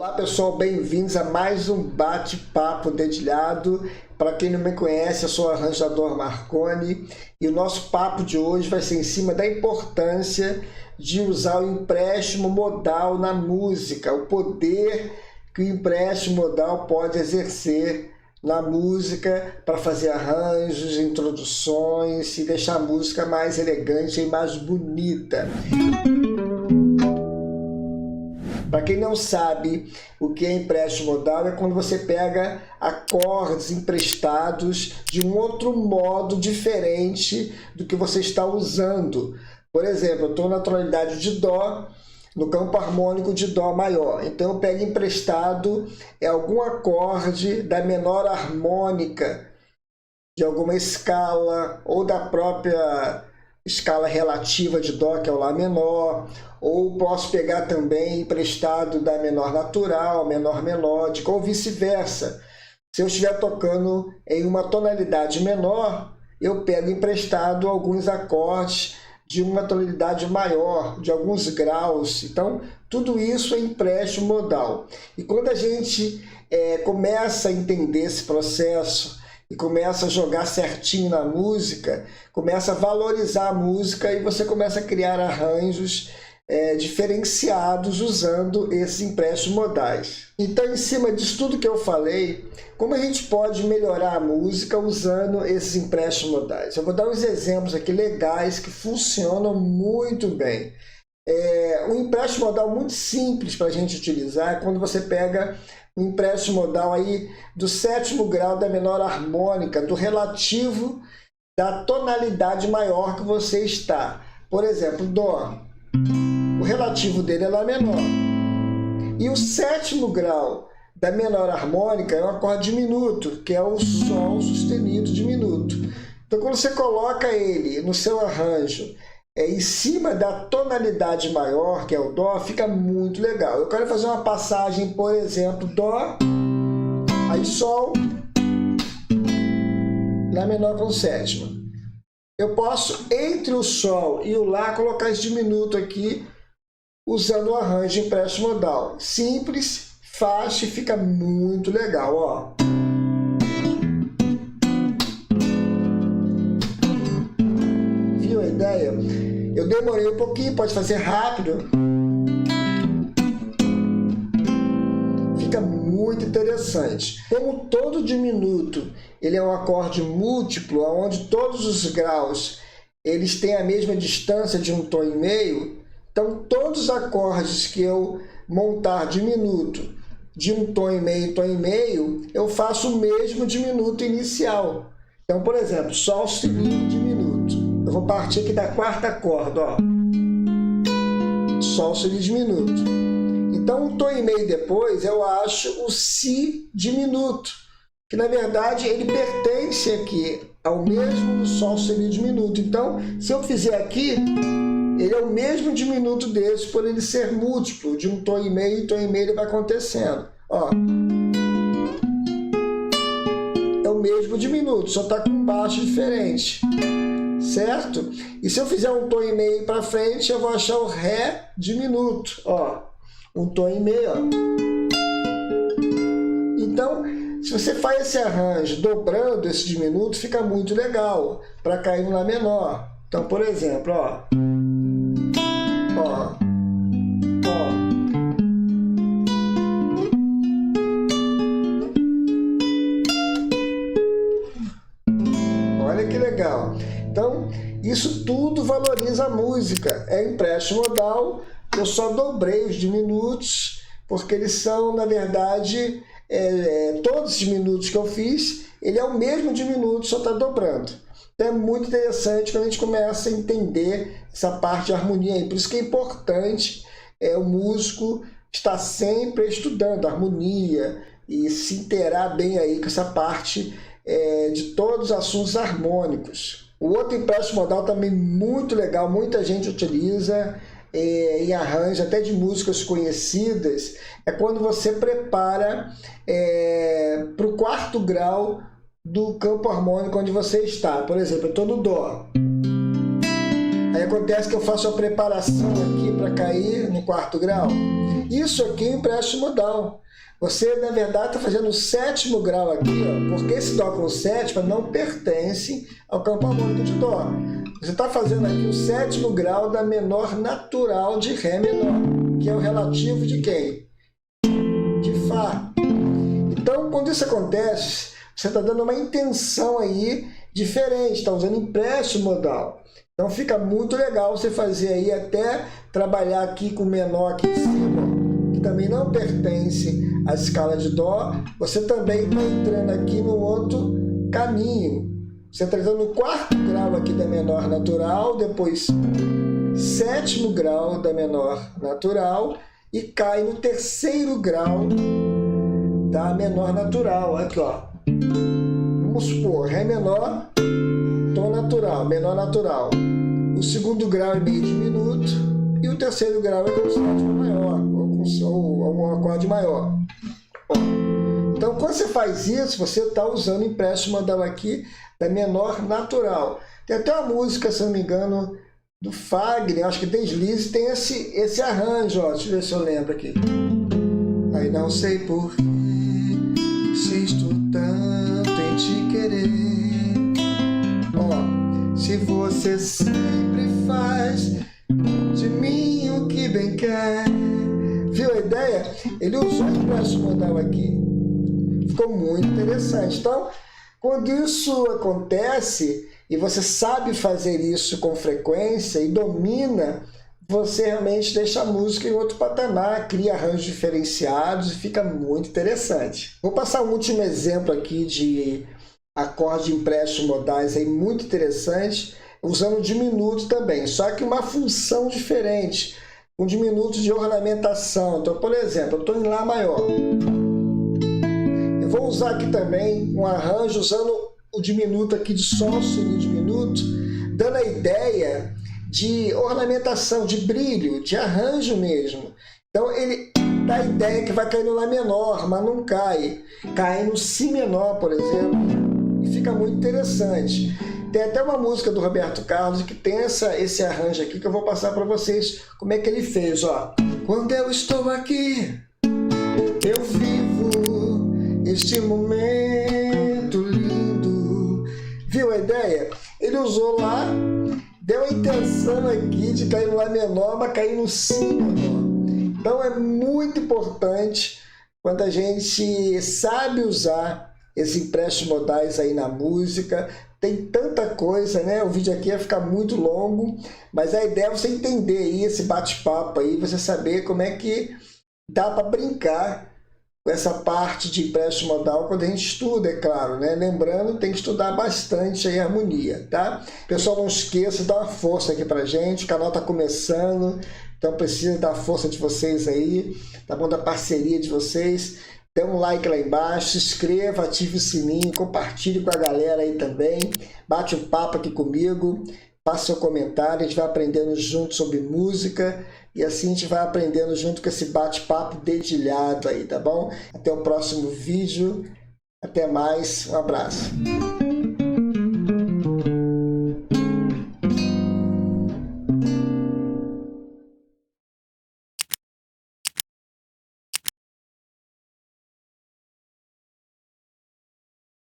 Olá pessoal, bem-vindos a mais um bate-papo dedilhado. Para quem não me conhece, eu sou o arranjador Marconi e o nosso papo de hoje vai ser em cima da importância de usar o empréstimo modal na música, o poder que o empréstimo modal pode exercer na música para fazer arranjos, introduções e deixar a música mais elegante e mais bonita. Para quem não sabe o que é empréstimo modal, é quando você pega acordes emprestados de um outro modo diferente do que você está usando. Por exemplo, eu estou na tonalidade de Dó, no campo harmônico de Dó maior. Então eu pego emprestado algum acorde da menor harmônica, de alguma escala, ou da própria escala relativa de Dó, que é o Lá menor, ou posso pegar também emprestado da menor natural, menor melódica, ou vice-versa. Se eu estiver tocando em uma tonalidade menor, eu pego emprestado alguns acordes de uma tonalidade maior, de alguns graus. Então, tudo isso é empréstimo modal. E quando a gente começa a entender esse processo, e começa a jogar certinho na música, começa a valorizar a música e você começa a criar arranjos diferenciados usando esses empréstimos modais. Então, em cima disso tudo que eu falei, como a gente pode melhorar a música usando esses empréstimos modais? Eu vou dar uns exemplos aqui legais que funcionam muito bem. Um empréstimo modal muito simples para a gente utilizar é quando você pega um empréstimo modal aí do 7º grau da menor harmônica, do relativo da tonalidade maior que você está. Por exemplo, Dó, o relativo dele é Lá menor. E o 7º grau da menor harmônica é um acorde diminuto, que é o Sol sustenido diminuto. Então, quando você coloca ele no seu arranjo em cima da tonalidade maior, que é o Dó, fica muito legal. Eu quero fazer uma passagem, por exemplo, Dó, aí Sol, Lá menor com 7º. Eu posso, entre o Sol e o Lá, colocar esse diminuto aqui, usando o arranjo empréstimo modal. Simples, fácil e fica muito legal, ó. Viu a ideia? Eu demorei um pouquinho, pode fazer rápido. Fica muito interessante. Como todo diminuto, ele é um acorde múltiplo, onde todos os graus eles têm a mesma distância de um tom e meio, então todos os acordes que eu montar diminuto de um tom e meio, eu faço o mesmo diminuto inicial. Então, por exemplo, Sol sustenido diminuto. Eu vou partir aqui da 4ª corda, ó. Sol sustenido diminuto. Então, um tom e meio depois, eu acho o Si diminuto, que na verdade ele pertence aqui ao mesmo Sol sustenido diminuto. Então, se eu fizer aqui, ele é o mesmo diminuto desse, por ele ser múltiplo, de um tom e meio ele vai acontecendo. Ó. É o mesmo diminuto, só está com baixo diferente. Certo? E se eu fizer um tom e meio para frente, eu vou achar o Ré diminuto. Ó. Um tom e meio, ó. Então, se você faz esse arranjo dobrando esse diminuto, fica muito legal para cair no Lá menor. Então, por exemplo, ó. Ó. Ó. Olha que legal. Então, isso tudo valoriza a música. É empréstimo modal, eu só dobrei os diminutos, porque eles são, na verdade, todos os diminutos que eu fiz, ele é o mesmo diminuto, só está dobrando. Então é muito interessante quando a gente começa a entender essa parte de harmonia aí. Por isso que é importante o músico estar sempre estudando harmonia e se inteirar bem aí com essa parte de todos os assuntos harmônicos. O outro empréstimo modal também muito legal, muita gente utiliza em arranjo até de músicas conhecidas, é quando você prepara para o 4º grau do campo harmônico onde você está. Por exemplo, eu estou no Dó. Aí acontece que eu faço a preparação aqui para cair no quarto grau. Isso aqui é empréstimo modal. Você, na verdade, está fazendo o sétimo grau aqui, ó, porque esse Dó com sétima não pertence ao campo harmônico de Dó. Você está fazendo aqui o sétimo grau da menor natural de Ré menor, que é o relativo de quem? De Fá. Então, quando isso acontece, você está dando uma intenção aí diferente, está usando empréstimo modal. Então fica muito legal você fazer aí, até trabalhar aqui com o menor aqui em cima, que também não pertence à escala de Dó. Você também está entrando aqui no outro caminho. Você está entrando no quarto grau aqui da menor natural, depois sétimo grau da menor natural e cai no terceiro grau da menor natural. Aqui, ó. Vamos supor, Ré menor, Tom natural, menor natural. O segundo grau é meio diminuto e o terceiro grau é com sétima maior, ou algum acorde maior. Então, quando você faz isso, você está usando o empréstimo modal aqui da menor natural. Tem até uma música, se não me engano, do Fagner, acho que Deslize, tem esse arranjo, ó, deixa eu ver se eu lembro aqui. Aí não sei por que insisto tanto em te querer, ó, se você sempre faz de mim o que bem quer. Viu a ideia? Ele usou o empréstimo modal aqui. Ficou muito interessante. Então, quando isso acontece e você sabe fazer isso com frequência e domina, você realmente deixa a música em outro patamar, cria arranjos diferenciados e fica muito interessante. Vou passar um último exemplo aqui de acorde de empréstimo modais aí muito interessante, usando o diminuto também, só que uma função diferente, um diminuto de ornamentação. Então, por exemplo, eu estou em Lá maior. Eu vou usar aqui também um arranjo usando o diminuto aqui de Sol sustenido diminuto, dando a ideia de ornamentação, de brilho, de arranjo mesmo. Então ele dá a ideia que vai cair no Lá menor, mas não cai. Cai no Si menor, por exemplo, e fica muito interessante. Tem até uma música do Roberto Carlos que tem esse arranjo aqui que eu vou passar para vocês como é que ele fez. Ó. Quando eu estou aqui, eu vivo este momento lindo. Viu a ideia? Ele usou Lá, deu a intenção aqui de cair no Lá menor, mas cair no Si menor. Então é muito importante quando a gente sabe usar esses empréstimos modais aí na música. Tem tanta coisa, né? O vídeo aqui vai ficar muito longo, mas a ideia é você entender aí esse bate-papo aí, você saber como é que dá para brincar com essa parte de empréstimo modal quando a gente estuda, é claro, né? Lembrando, tem que estudar bastante aí a harmonia, tá? Pessoal, não esqueça, dá uma força aqui pra gente, o canal tá começando, então precisa dar força de vocês aí, tá bom? Da parceria de vocês. Dê um like lá embaixo, se inscreva, ative o sininho, compartilhe com a galera aí também, bate um papo aqui comigo, faça seu comentário, a gente vai aprendendo junto sobre música e assim a gente vai aprendendo junto com esse bate-papo dedilhado aí, tá bom? Até o próximo vídeo, até mais, um abraço.